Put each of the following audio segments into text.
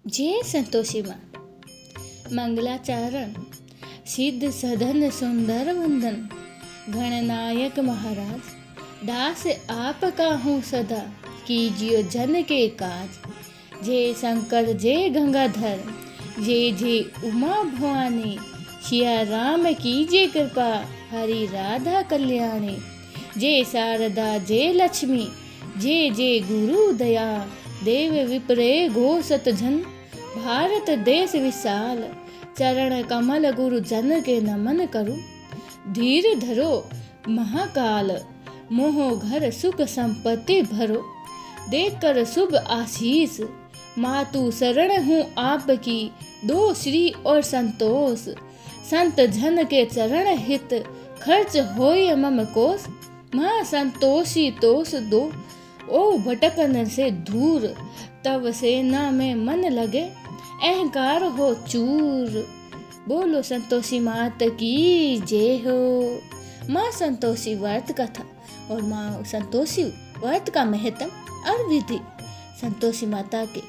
जय संतोषी माँ। मंगलाचरण सिद्ध सदन सुंदर वंदन, गणनायक महाराज दास आपका हूँ सदा, कीजियो जन के काज। जय शंकर जय गंगाधर, जय जय उमा भवानी, सिया राम कीजिए कृपा, हरि राधा कल्याणी। जय शारदा जय लक्ष्मी, जय जय गुरु दया, देव विप्रे गो सतजन, भारत देश विशाल, चरण कमल गुरु जन के नमन करूं। धीर धरो महाकाल, मोह घर सुख संपत्ति भरो, देख कर शुभ आशीष, मातु शरण हूँ आपकी, दो श्री और संतोष। संत जन के चरण हित, खर्च होय मम कोष। माँ संतोषी तोष दो, ओ भटकन से दूर, तब सेना में मन लगे, अहंकार हो चूर। बोलो संतोषी मात की जय हो। माँ संतोषी व्रत कथा और माँ संतोषी व्रत का महत्व और विधि। संतोषी माता के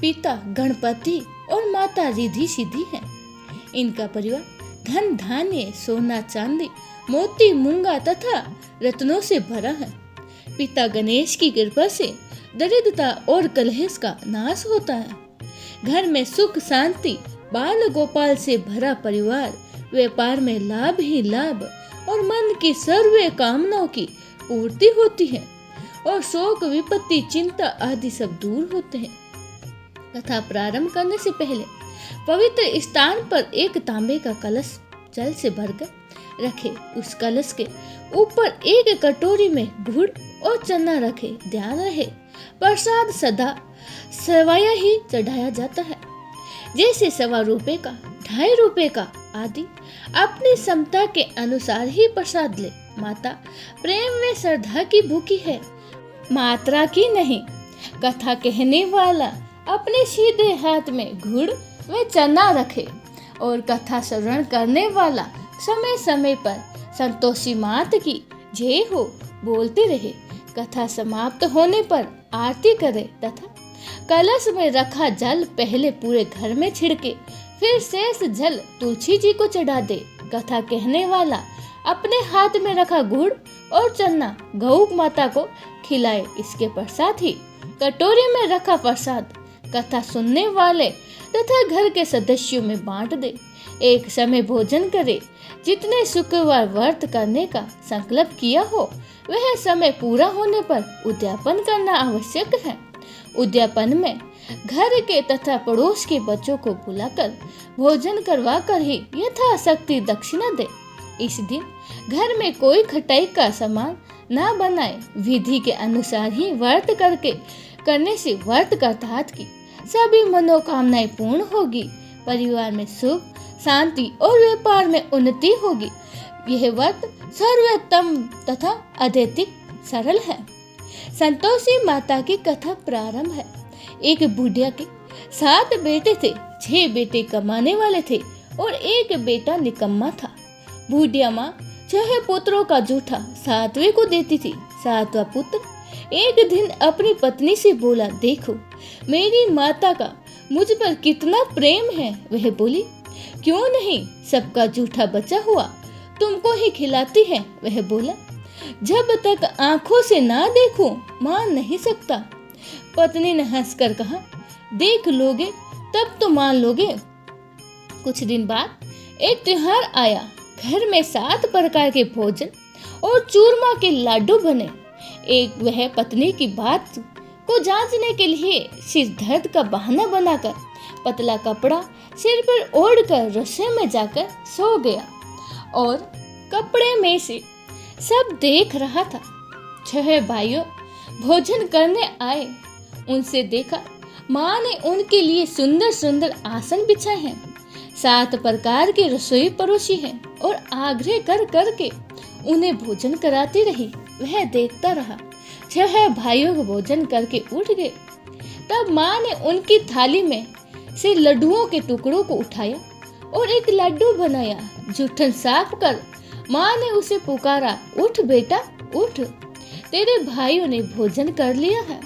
पिता गणपति और माता रिद्धि सिद्धि हैं। इनका परिवार धन धान्य सोना चांदी मोती मूंगा तथा रत्नों से भरा है। पिता गणेश की कृपा से दरिद्रता और कलह का नाश होता है। घर में सुख शांति, बाल गोपाल से भरा परिवार, व्यापार में लाभ ही लाभ और मन की सर्व कामनाओं की पूर्ति होती है और शोक विपत्ति चिंता आदि सब दूर होते हैं। कथा प्रारंभ करने से पहले पवित्र स्थान पर एक तांबे का कलश जल से भरकर रखे। उस कलश के ऊपर एक कटोरी में गुड़ और चना रखे। ध्यान रहे प्रसाद सदा सवाया ही चढ़ाया जाता है, जैसे ₹1.25 का, ₹2.5 का आदि अपनी क्षमता के अनुसार ही प्रसाद ले। माता प्रेम व श्रद्धा की भूखी है, मात्रा की नहीं। कथा कहने वाला अपने सीधे हाथ में गुड़ व चना रखे और कथा श्रवण करने वाला समय समय पर संतोषी मात की जय हो बोलते रहे। कथा समाप्त होने पर आरती करे तथा कलश में रखा जल पहले पूरे घर में छिड़के, फिर शेष जल तुलसी जी को चढ़ा दे। कथा कहने वाला अपने हाथ में रखा गुड़ और चना गौ माता को खिलाए। इसके पश्चात ही कटोरी में रखा प्रसाद कथा सुनने वाले तथा घर के सदस्यों में बांट दे। एक समय भोजन करे। जितने शुक्रवार व्रत करने का संकल्प किया हो वह समय पूरा होने पर उद्यापन करना आवश्यक है। उद्यापन में घर के तथा पड़ोस के बच्चों को बुलाकर भोजन करवा कर ही यथाशक्ति दक्षिणा दे। इस दिन घर में कोई खटाई का सामान न बनाए। विधि के अनुसार ही व्रत करने से व्रत करताहत की सभी मनोकामनाएं पूर्ण होगी। परिवार में सुख शांति और व्यापार में उन्नति होगी। यह व्रत सर्वोत्तम तथा अत्यधिक सरल है। संतोषी माता की कथा प्रारंभ है। एक बुढ़िया के 7 बेटे थे। 6 बेटे कमाने वाले थे और एक बेटा निकम्मा था। बुढ़िया माँ 6 पुत्रों का जूठा 7वें को देती थी। 7वां पुत्र एक दिन अपनी पत्नी से बोला, देखो मेरी माता का मुझ पर कितना प्रेम है। वह बोली, क्यों नहीं, सबका जूठा बचा हुआ तुमको ही खिलाती है। वह बोला, जब तक आंखों से ना देखूं मान नहीं सकता। पत्नी ने हंसकर कहा, देख लोगे तब तो मान लोगे। कुछ दिन बाद एक त्योहार आया। घर में 7 प्रकार के भोजन और चूरमा के लाडू बने। एक वह पत्नी की बात को जांचने के लिए सिर दर्द का बहाना बनाकर पतला कपड़ा सिर पर ओढ़कर रसोई में जाकर सो गया और कपड़े में से सब देख रहा था। 6 भाइयों भोजन करने आए। उनसे देखा माँ ने उनके लिए सुंदर सुंदर आसन बिछाए हैं, 7 प्रकार की रसोई परोसी है और आग्रह कर करके उन्हें भोजन कराती रही। वह देखता रहा। 6 भाइयों को भोजन करके उठ गए। तब माँ ने उनकी थाली में से लड्डुओं के टुकड़ों को उठाया और एक लड्डू बनाया। जूठन साफ कर माँ ने उसे पुकारा, उठ बेटा उठ, तेरे भाइयों ने भोजन कर लिया है,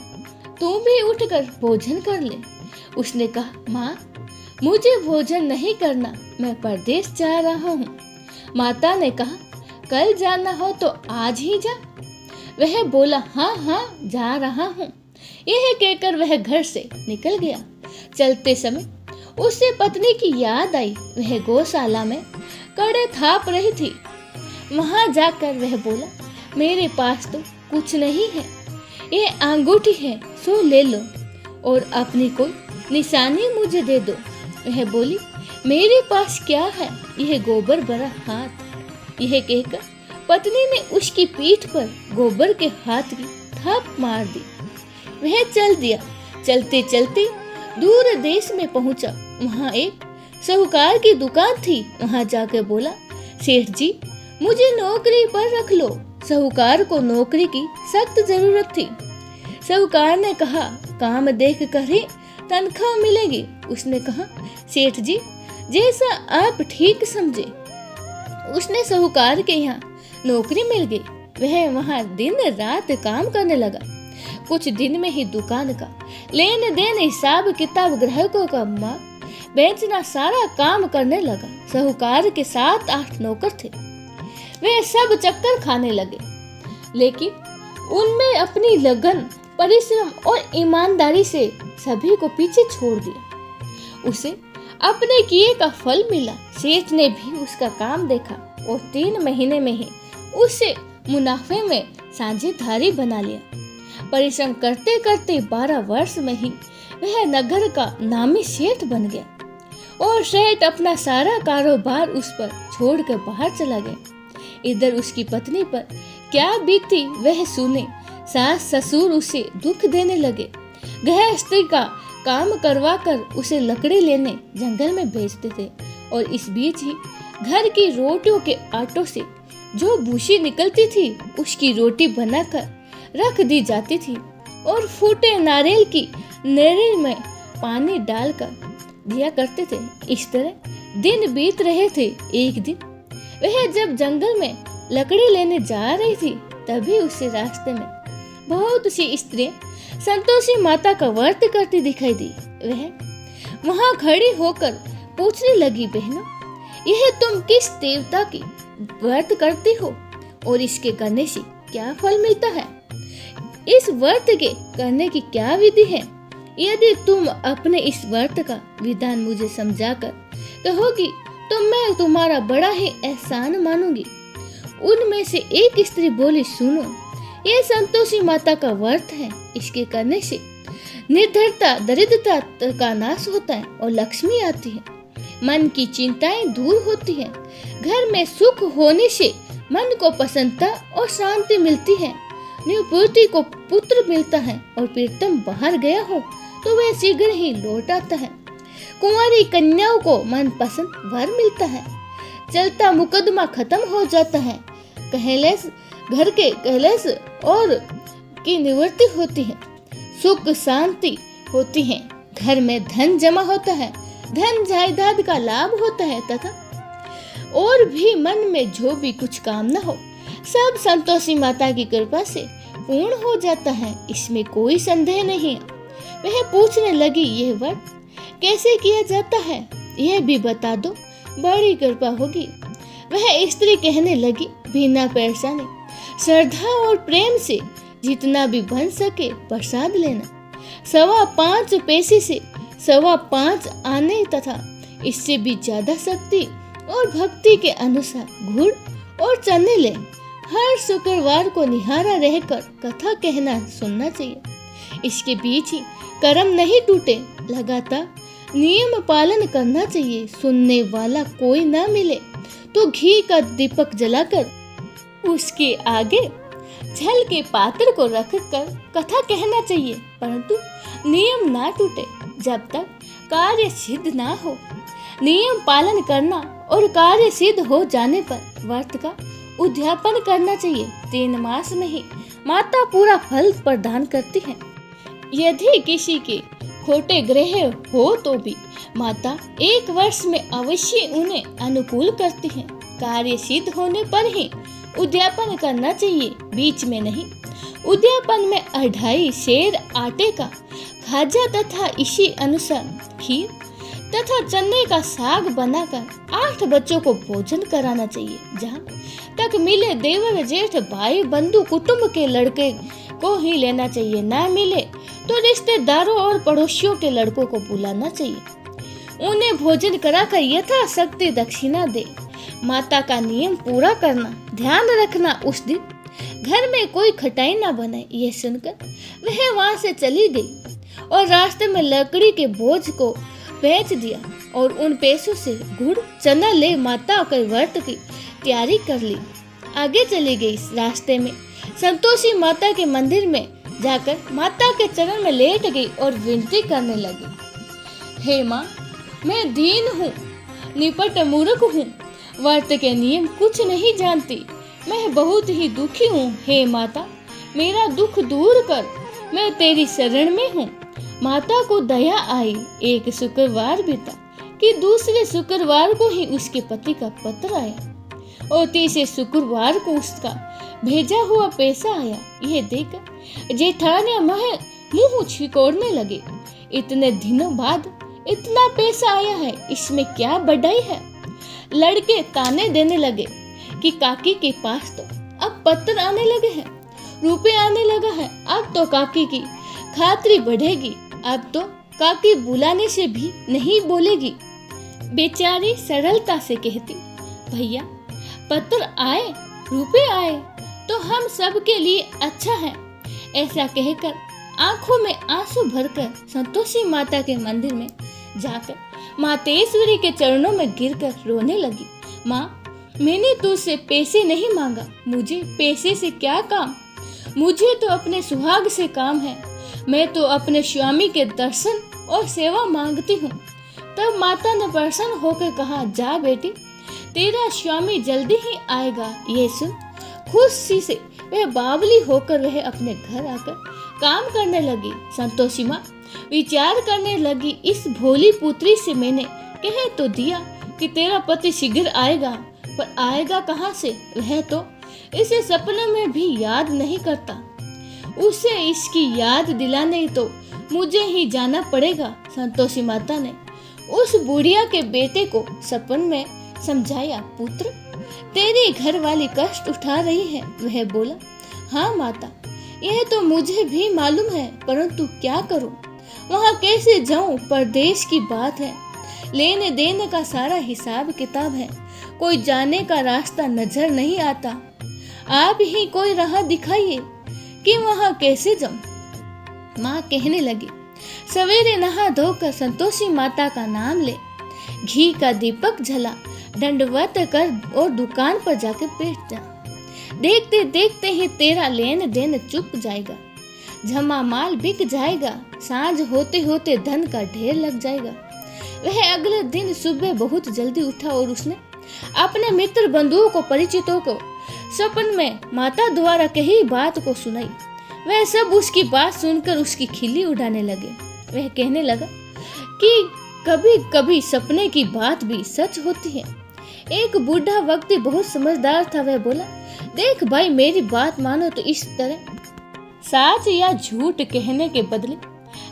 तू भी उठकर भोजन कर ले। उसने कहा, माँ मुझे भोजन नहीं करना, मैं परदेश जा रहा हूँ। माता ने कहा, कल जाना हो तो आज ही जा। वह बोला, हाँ हाँ जा रहा हूँ। यह कहकर वह घर से निकल गया। चलते समय उसे पत्नी की याद आई। वह गौशाला में कड़े थाप रही थी। वहां जाकर वह बोला, मेरे पास तो कुछ नहीं है, ये अंगूठी है, सो ले लो और अपनी कोई निशानी मुझे दे दो। वह बोली, मेरे पास क्या है, यह गोबर भरा हाथ। यह कहकर पत्नी ने उसकी पीठ पर गोबर के हाथ की थाप मार दी। वह चल दिया। चलते चलते दूर देश में पहुंचा। वहां एक साहूकार की दुकान थी। वहां जाकर बोला, सेठ जी मुझे नौकरी पर रख लो। साहूकार को नौकरी की सख्त जरूरत थी। साहूकार ने कहा, काम देख कर ही तनख्वाह मिलेगी। उसने कहा, सेठ जी जैसा आप ठीक समझे। उसने साहूकार के यहाँ नौकरी मिल गई। वह वहाँ दिन रात काम करने लगा। कुछ दिन में ही दुकान का लेन देन, हिसाब किताब, ग्राहकों का माल बेचना, सारा काम करने लगा। साहूकार के 7-8 नौकर थे। वे सब चक्कर खाने लगे, लेकिन उनमें अपनी लगन, परिश्रम और ईमानदारी से सभी को पीछे छोड़ दिया। उसे अपने किए का फल मिला। सेठ ने भी उसका काम देखा और 3 महीने में ही उसे मुनाफे में साझेदारी बना लिया। परिश्रम करते करते 12 वर्ष में ही वह नगर का नामी सेठ बन गया और सेठ अपना सारा कारोबार उस पर छोड़कर बाहर चला गया। इधर उसकी पत्नी पर क्या बीती वह सुने। सास ससुर उसे दुख देने लगे। गृहस्थी का काम करवा कर उसे लकड़ी लेने जंगल में भेजते थे और इस बीच ही घर की रोटियों के आटों से जो भूसी निकलती थी उसकी रोटी बनाकर रख दी जाती थी और फूटे नारियल की नेरी में पानी डालकर दिया करते थे। इस तरह दिन बीत रहे थे। एक दिन वह जब जंगल में लकड़ी लेने जा रही थी, तभी उसे रास्ते में बहुत सी स्त्रियां संतोषी माता का व्रत करती दिखाई दी। वह वहां खड़ी होकर पूछने लगी, बहनों यह तुम किस देवता की व्रत करती हो और इसके करने से क्या फल मिलता है? इस व्रत के करने की क्या विधि है? यदि तुम अपने इस व्रत का विधान मुझे समझाकर कहोगी तो मैं तुम्हारा बड़ा ही एहसान मानूंगी। उनमें से एक स्त्री बोली, सुनो, ये संतोषी माता का व्रत है। इसके करने से निर्धनता, दरिद्रता का नाश होता है और लक्ष्मी आती है। मन की चिंताएं दूर होती हैं। घर में सुख होने से मन को प्रसन्नता और शांति मिलती है। निपुत्री को पुत्र मिलता है और प्रीतम बाहर गया हो तो वह शीघ्र ही लौट आता है। कुंवारी कन्याओं को मनपसंद वर मिलता है। चलता मुकदमा खत्म हो जाता है। कलेश, घर के कलेश और की निवृत्ति होती है। सुख शांति होती है। घर में धन जमा होता है। धन जायदाद का लाभ होता है तथा और भी मन में जो भी कुछ कामना हो सब संतोषी माता की कृपा से पूर्ण हो जाता है। इसमें कोई संदेह नहीं। वह पूछने लगी, यह व्रत कैसे किया जाता है, यह भी बता दो, बड़ी कृपा होगी। वह स्त्री कहने लगी, बिना परेशानी, श्रद्धा और प्रेम से जितना भी बन सके प्रसाद लेना। 5.25 पैसे से 5.25 आने तथा इससे भी ज्यादा शक्ति और भक्ति के अनुसार गुड़ और चने ले। हर शुक्रवार को निहारा रहकर कथा कहना सुनना चाहिए। इसके बीच ही कर्म नहीं टूटे। लगातार नियम पालन करना चाहिए। सुनने वाला कोई ना मिले तो घी का दीपक जलाकर उसके आगे जल के पात्र को रखकर कथा कहना चाहिए, परंतु नियम ना टूटे जब तक कार्य सिद्ध ना हो। नियम पालन करना और कार्य सिद्ध हो जाने पर व्रत का उद्यापन करना चाहिए। 3 मास में ही माता पूरा फल प्रदान करती है। यदि किसी के खोटे ग्रह हो तो भी माता 1 वर्ष में अवश्य उन्हें अनुकूल करती है। कार्य सिद्ध होने पर ही उद्यापन करना चाहिए, बीच में नहीं। उद्यापन में 2.5 सेर आटे का खाजा तथा इसी अनुसार खीर तथा चने का साग बनाकर 8 बच्चों को भोजन कराना चाहिए। जहाँ तक मिले देवर जेठ भाई बंधु कुटुंब के लड़के को ही लेना चाहिए, ना मिले तो रिश्तेदारों और पड़ोसियों के लड़कों को बुलाना चाहिए। उन्हें भोजन कराकर यथाशक्ति दक्षिणा दे। माता का नियम पूरा करना, ध्यान रखना उस दिन घर में कोई खटाई ना बने। यह सुनकर वह वहां से चली गई और रास्ते में लकड़ी के बोझ को बेच दिया और उन पैसों से गुड़ चना ले माता के व्रत की तैयारी कर ली। आगे चली गई। रास्ते में संतोषी माता के मंदिर में जाकर माता के चरण में लेट गई और विनती करने लगी, हे माँ, मैं दीन हूँ, निपट मूर्ख हूँ, व्रत के नियम कुछ नहीं जानती, मैं बहुत ही दुखी हूँ। हे माता, मेरा दुख दूर कर, मैं तेरी शरण में हूँ। माता को दया आई। एक शुक्रवार बीता कि दूसरे शुक्रवार को ही उसके पति का पत्र आया और तीसरे शुक्रवार को उसका भेजा हुआ पैसा आया। यह देखकर जेठानी मुंह छिकोड़ने लगे। इतने दिनों बाद इतना पैसा आया है, इसमें क्या बढ़ाई है। लड़के ताने देने लगे कि काकी के पास तो अब पत्र आने लगे हैं, रुपए आने लगा है, अब तो काकी की खातिरी बढ़ेगी, अब तो काकी बुलाने से भी नहीं बोलेगी। बेचारी सरलता से कहती, भैया पत्र आए, रुपए आए तो हम सब के लिए अच्छा है। ऐसा कहकर आंखों में आंसू भरकर संतोषी माता के मंदिर में जाकर मातेश्वरी के चरणों में गिरकर रोने लगी। माँ, मैंने तुझसे पैसे नहीं मांगा, मुझे पैसे से क्या काम, मुझे तो अपने सुहाग से काम है, मैं तो अपने स्वामी के दर्शन और सेवा मांगती हूँ। तब माता ने प्रसन्न होकर कहा, जा बेटी, तेरा स्वामी जल्दी ही आएगा। ये सुन खुशी से वह बावली होकर वह अपने घर आकर काम करने लगी। संतोषी माँ विचार करने लगी, इस भोली पुत्री से मैंने कह तो दिया कि तेरा पति शीघ्र आएगा, पर आएगा कहाँ से, वह तो इसे सपने में भी याद नहीं करता। उसे इसकी याद दिलाने तो मुझे ही जाना पड़ेगा। संतोषी माता ने उस बुढ़िया के बेटे को सपन में समझाया, पुत्र, तेरी घरवाली कष्ट उठा रही है। वह बोला, हाँ माता, यह तो मुझे भी मालूम है, परंतु क्या करूं, वहाँ कैसे जाऊं, परदेश की बात है, लेने देने का सारा हिसाब किताब है, कोई जाने का रास्ता नजर नहीं आता, आप ही कोई राह दिखाइए कि वहाँ कैसे जाऊं। माँ कहने लगी, सवेरे नहा धोकर संतोषी माता का नाम ले, घी का दीपक जला, दंडवत कर और दुकान पर जाकर बैठ जा। देखते देखते ही तेरा लेन देन चुक जाएगा, जमा माल बिक जाएगा, सांझ होते होते धन का ढेर लग जाएगा। वह अगले दिन सुबह बहुत जल्दी उठा और उसने अपने मित्र बंधुओं को, परिचितों को सपन में माता द्वारा कही बात को सुनाई। वह सब उसकी बात सुनकर उसकी खिल्ली उड़ाने लगे। वह कहने लगा कि कभी कभी सपने की बात भी सच होती है। एक बूढ़ा व्यक्ति बहुत समझदार था। वह बोला, देख भाई, मेरी बात मानो तो इस तरह सच या झूठ कहने के बदले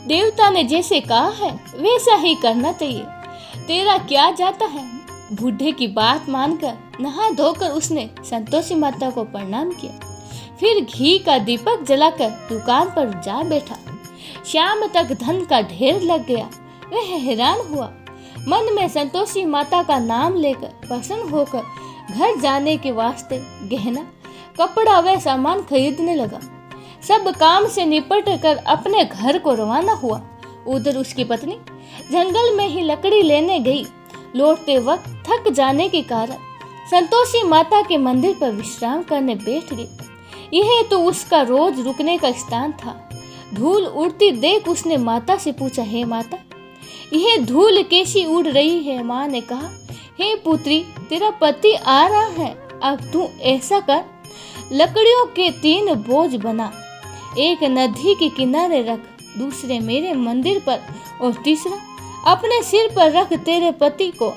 देवता ने जैसे कहा है वैसा ही करना चाहिए, तेरा क्या जाता है। बूढ़े की बात मानकर नहा धोकर उसने संतोषी माता को प्रणाम किया, फिर घी का दीपक जलाकर दुकान पर जा बैठा। शाम तक धन का ढेर लग गया। वह हैरान हुआ, मन में संतोषी माता का नाम लेकर प्रसन्न होकर घर जाने के वास्ते गहना, कपड़ा व सामान खरीदने लगा। सब काम से निपट कर अपने घर को रवाना हुआ। उधर उसकी पत्नी जंगल में ही लकड़ी लेने गई। लौटते वक्त थक जाने के कारण संतोषी माता के मंदिर पर विश्राम करने बैठ गई। यह तो उसका रोज रुकने का स्थान था। धूल उड़ती देख उसने माता से पूछा, हे माता, यह धूल कैसी उड़ रही है। माँ ने कहा, हे पुत्री, तेरा पति आ रहा है, अब तू ऐसा कर, लकड़ियों के 3 बोझ बना, एक नदी के किनारे रख, दूसरे मेरे मंदिर पर और तीसरा अपने सिर पर रख। तेरे पति को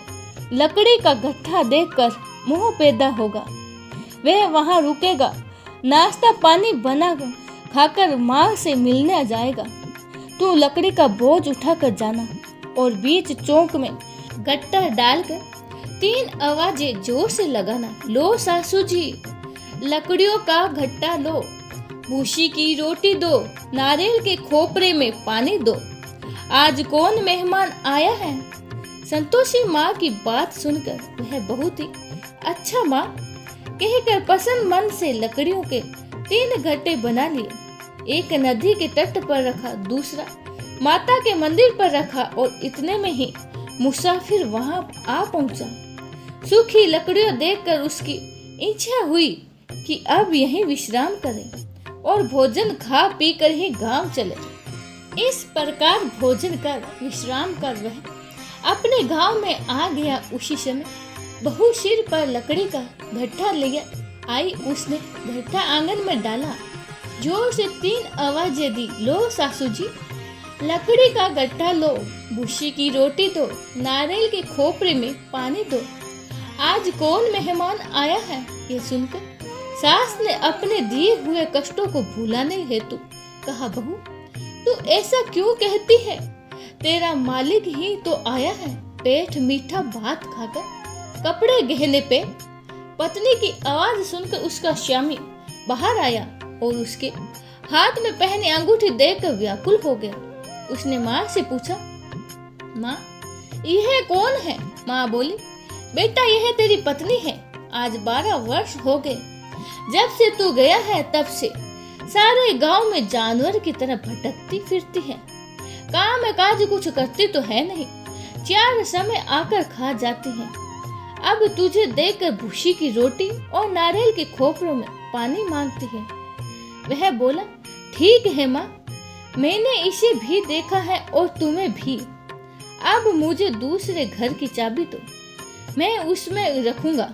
लकड़ी का गट्ठा देखकर मोह पैदा होगा, वह वहां रुकेगा, नाश्ता पानी बना खाकर माँ से मिलने जाएगा। तू लकड़ी का बोझ उठाकर जाना और बीच चौक में गट्टा डालकर 3 आवाजें जोर से लगाना। लो सासू जी, लकड़ियों का घट्टा लो, भूसी की रोटी दो, नारियल के खोपरे में पानी दो, आज कौन मेहमान आया है। संतोषी माँ की बात सुनकर वह बहुत ही अच्छा माँ कहकर पसंद मन से लकड़ियों के 3 घट्टे बना लिए। एक नदी के तट पर रखा, दूसरा माता के मंदिर पर रखा और इतने में ही मुसाफिर वहां आ पहुंचा। सूखी लकड़ियों देखकर उसकी इच्छा हुई कि अब यहीं विश्राम करें और भोजन खा पी कर ही गांव चले। इस प्रकार भोजन कर विश्राम कर वह अपने गांव में आ गया। उसी समय बहू सिर पर लकड़ी का घट्टा लिया आई। उसने घट्टा आंगन में डाला, जोर से 3 आवाजें दी। लो सासू जी, लकड़ी का गट्टा लो, भूसी की रोटी दो, नारियल के खोपरे में पानी दो, आज कौन मेहमान आया है। ये सुनकर सास ने अपने दिए हुए कष्टों को भुलाने हेतु कहा, बहू तू ऐसा क्यों कहती है, तेरा मालिक ही तो आया है। पेट मीठा भात खाकर कपड़े गहने पे। पत्नी की आवाज सुनकर उसका स्वामी बाहर आया और उसके हाथ में पहनी अंगूठी देखकर व्याकुल हो गया। उसने माँ से पूछा, माँ यह कौन है। माँ बोली, बेटा यह तेरी पत्नी है, आज 12 वर्ष हो गए जब से तू गया है, तब से सारे गांव में जानवर की तरह भटकती फिरती है, काम काज कुछ करती तो है नहीं, 4 समय आकर खा जाती है। अब तुझे देखकर भूसी की रोटी और नारियल के खोपरों में पानी मांगती है। वह बोला, ठीक है माँ, मैंने इसे भी देखा है और तुम्हें भी। अब मुझे दूसरे घर की चाबी दो, मैं उसमें रखूंगा।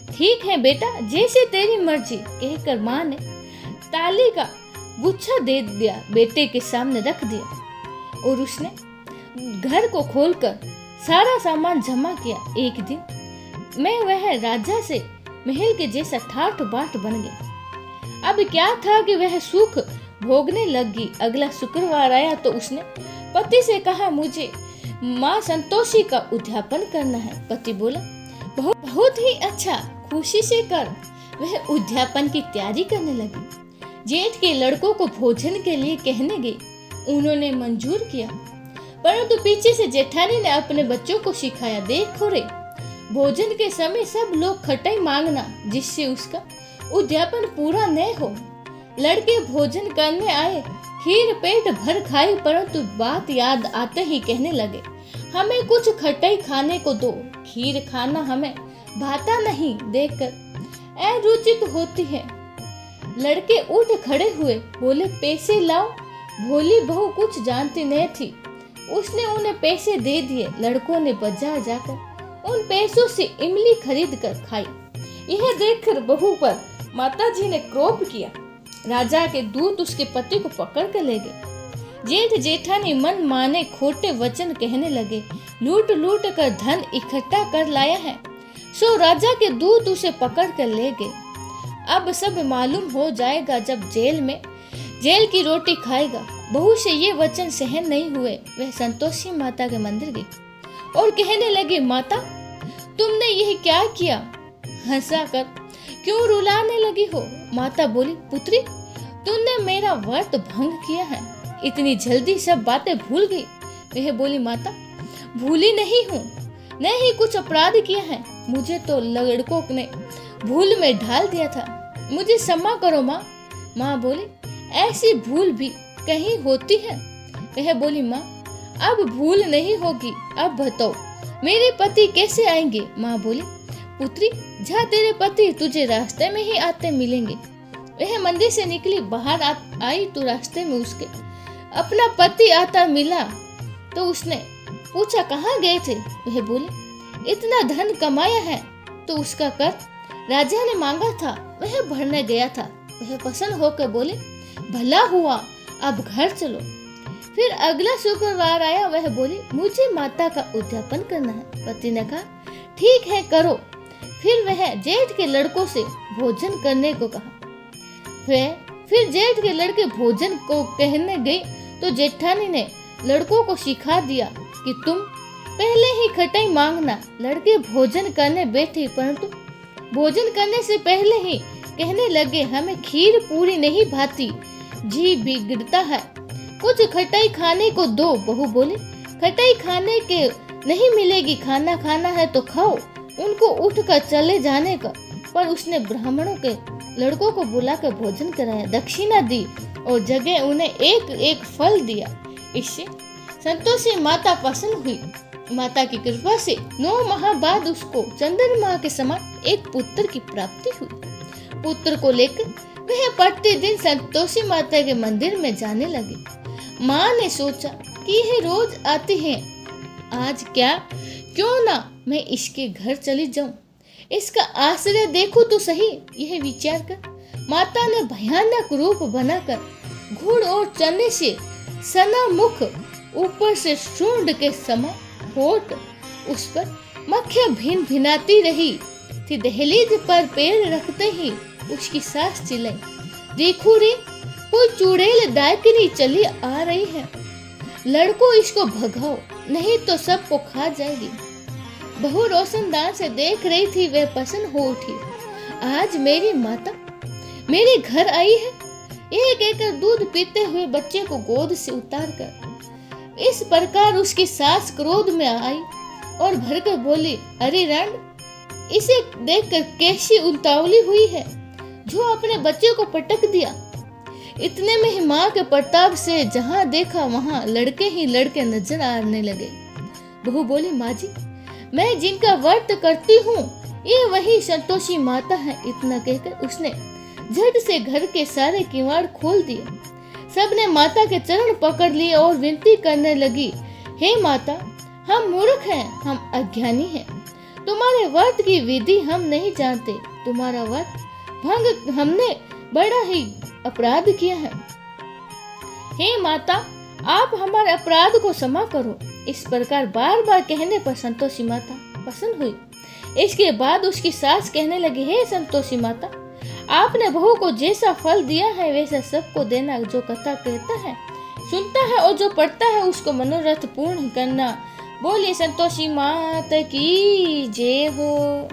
ठीक है बेटा, जैसे तेरी मर्जी, कहकर माँ ने ताली का गुच्छा दे दिया, बेटे के सामने रख दिया और उसने घर को खोलकर सारा सामान जमा किया। एक दिन मैं वह राजा से महल के जैसा ठाठ बाट बन गया। अब क्या था कि वह सुख भोगने लगी। अगला शुक्रवार आया तो उसने पति से कहा, मुझे माँ संतोषी का उद्यापन करना है। पति बोला, बहुत ही अच्छा, खुशी से कर। वह उद्यापन की तैयारी करने लगी। जेठ के लड़कों को भोजन के लिए कहने गई, उन्होंने मंजूर किया, परंतु पीछे से जेठानी ने अपने बच्चों को सिखाया, देखो रे, भोजन के समय सब लोग खटाई मांगना, जिससे उसका उद्यापन पूरा न हो। लड़के भोजन करने आए, खीर पेट भर खाई, परंतु बात याद आते ही कहने लगे, हमें कुछ खटाई खाने को दो, खीर खाना हमें भाता नहीं, देखकर अरुचित होती है। लड़के उठ खड़े हुए, बोले, पैसे लाओ। भोली बहू कुछ जानती नहीं थी, उसने उन्हें पैसे दे दिए। लड़कों ने बाजार जाकर उन पैसों से इमली खरीद कर खाई। यह देखकर बहू पर माताजी ने क्रोध किया। राजा के दूत उसके पति को पकड़ कर ले गए। जेठ जेठानी मन माने खोटे वचन कहने लगे, लूट लूट कर धन इकट्ठा कर लाया है, सो राजा के दूत उसे पकड़ कर ले गए। अब सब मालूम हो जाएगा जब जेल की रोटी खाएगा। बहू से ये वचन सहन नहीं हुए, वह संतोषी माता के मंदिर गई और कहने लगी, माता तुमने यह क्या किया, हंसा कर क्यों रुलाने लगी हो। माता बोली, पुत्री तुमने मेरा व्रत भंग किया है, इतनी जल्दी सब बातें भूल गई। वह बोली, माता भूली नहीं हूँ, न ही कुछ अपराध किया है, मुझे तो लड़कों ने भूल में ढाल दिया था, मुझे क्षमा करो माँ। माँ बोली, ऐसी भूल भी कहीं होती है। वह बोली, माँ अब भूल नहीं होगी, अब बताओ मेरे पति कैसे आएंगे। माँ बोली, पुत्री जा, तेरे पति तुझे रास्ते में ही आते मिलेंगे। वह मंदिर से निकली, बाहर आई तो रास्ते में उसके अपना पति आता मिला तो उसने पूछा, कहाँ गए थे। वह बोले, इतना धन कमाया है तो उसका कर राजा ने मांगा था, वह भरने गया था। वह प्रसन्न होकर बोले, भला हुआ, अब घर चलो। फिर अगला शुक्रवार आया, वह बोली, मुझे माता का उद्यापन करना है। पति ने कहा, ठीक है करो। फिर वह जेठ के लड़कों से भोजन करने को कहा। फिर जेठ के लड़के भोजन को कहने गए तो जेठानी ने लड़कों को सिखा दिया कि तुम पहले ही खटाई मांगना। लड़के भोजन करने बैठे, परंतु भोजन करने से पहले ही कहने लगे, हमें खीर पूरी नहीं भाती, जी बिगड़ता है, कुछ खटाई खाने को दो। बहू बोली, खटाई खाने के नहीं मिलेगी, खाना खाना है तो खाओ। उनको उठकर चले जाने का, पर उसने ब्राह्मणों के लड़कों को बुलाकर भोजन कराया, दक्षिणा दी और जगह उन्हें एक एक फल दिया। इससे संतोषी माता प्रसन्न हुई। माता की कृपा से 9 माह बाद उसको चंद्रमा के समान एक पुत्र की प्राप्ति हुई। पुत्र को लेकर वह प्रतिदिन संतोषी माता के मंदिर में जाने लगी। माँ ने सोचा कि यह रोज आती है, आज क्यों ना मैं इसके घर चली जाऊं, इसका आश्रय देखूं तो सही। यह विचार कर माता ने भयानक रूप बनाकर घुड़ और चने से सना मुख, ऊपर से सूंड के समा होठ, उस पर मक्खियां भिन भिनाती रही थी। दहलीज पर पैर रखते ही उसकी सास चिल्लाई, देखो रे, कोई चुड़ैल डाकिनी चली आ रही है, लड़को इसको भगाओ, नहीं तो सबको खा जाएगी। बहू रोशनदान से देख रही थी, वह प्रसन्न हो उठी। आज मेरी माता मेरे घर आई है। एक एक दूध पीते हुए बच्चे को गोद से उतारकर इस प्रकार उसकी सास क्रोध में आई और भरकर बोली, अरे रण, इसे देखकर कैसी उतावली हुई है, जो अपने बच्चे को पटक दिया। इतने में ही माँ के प्रताप से जहाँ देखा वहाँ लड़के ही लड़के नजर आने लगे। बहू बोली, माँ जी, मैं जिनका व्रत करती हूँ ये वही संतोषी माता है। इतना कहकर उसने झट से घर के सारे किवाड़ खोल दिए। सबने माता के चरण पकड़ लिए और विनती करने लगी, हे माता, हम मूर्ख हैं, हम अज्ञानी हैं, तुम्हारे व्रत की विधि हम नहीं जानते, तुम्हारा व्रत भंग हमने बड़ा ही अपराध किया है। हे माता, आप हमारे अपराध को क्षमा करो। इस प्रकार बार बार कहने पर संतोषी माता प्रसन्न हुई। इसके बाद उसकी सास कहने लगी, हे संतोषी माता, आपने बहू को जैसा फल दिया है वैसा सबको देना। जो कथा कहता है, सुनता है और जो पढ़ता है उसको मनोरथ पूर्ण करना। बोलिए संतोषी माता की जय हो।